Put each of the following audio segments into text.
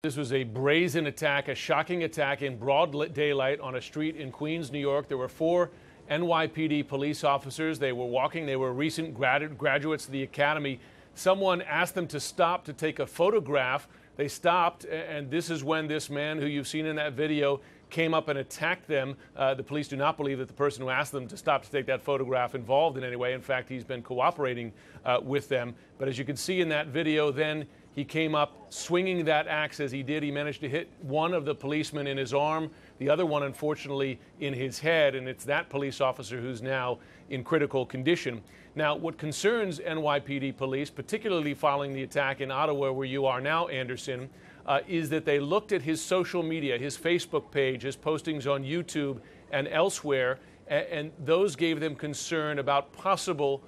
This was a brazen attack, a shocking attack in broad daylight on a street in Queens, New York. There were 4 NYPD police officers. They were walking. They were recent graduates of the academy. Someone asked them to stop to take a photograph. They stopped, and this is when this man who you've seen in that video came up and attacked them. The police do not believe that the person who asked them to stop to take that photograph involved in any way. In fact, he's been cooperating with them. But as you can see in that video, then he came up swinging that axe as he did. He managed to hit one of the policemen in his arm, the other one, unfortunately, in his head. And it's that police officer who's now in critical condition. Now, what concerns NYPD police, particularly following the attack in Ottawa, where you are now, Anderson, is that they looked at his social media, his Facebook page, his postings on YouTube and elsewhere, and those gave them concern about possible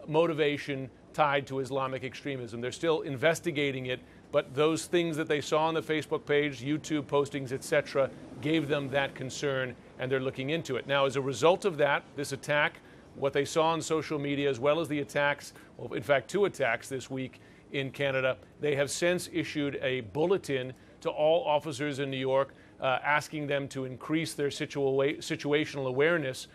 motivation tied to Islamic extremism. They're still investigating it, but those things that they saw on the Facebook page, YouTube postings, etc., gave them that concern, and they're looking into it. Now, as a result of that, this attack, what they saw on social media, as well as the attacks, well, in fact, 2 attacks this week in Canada, they have since issued a bulletin to all officers in New York asking them to increase their situational awareness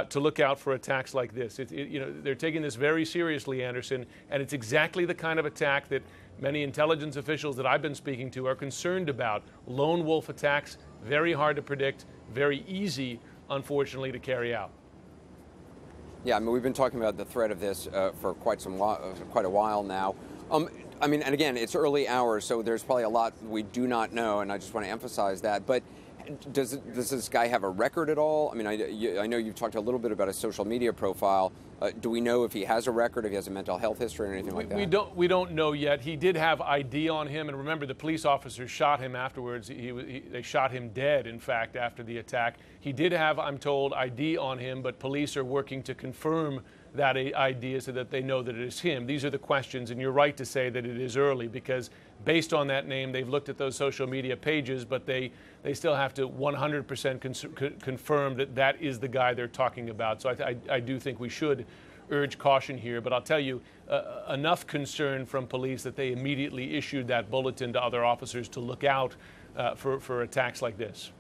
to look out for attacks like this. They're taking this very seriously, Anderson, and it's exactly the kind of attack that many intelligence officials that I've been speaking to are concerned about. Lone wolf attacks, very hard to predict, very easy, unfortunately, to carry out. Yeah, I mean, we've been talking about the threat of this for quite a while now. I mean, and again, it's early hours, so there's probably a lot we do not know, and I just want to emphasize that. But does this guy have a record at all? I mean, I know you've talked a little bit about his social media profile. Do we know if he has a record, if he has a mental health history or anything like that? We don't know yet. He did have ID on him, and remember, the police officers shot him afterwards. They shot him dead, in fact, after the attack. He did have, I'm told, ID on him, but police are working to confirm that ID so that they know that it is him. These are the questions, and you're right to say that it is early, because based on that name, they've looked at those social media pages, but they still have to 100% confirm that that is the guy they're talking about. So I do think we should urge caution here, but I'll tell you, enough concern from police that they immediately issued that bulletin to other officers to look out for attacks like this.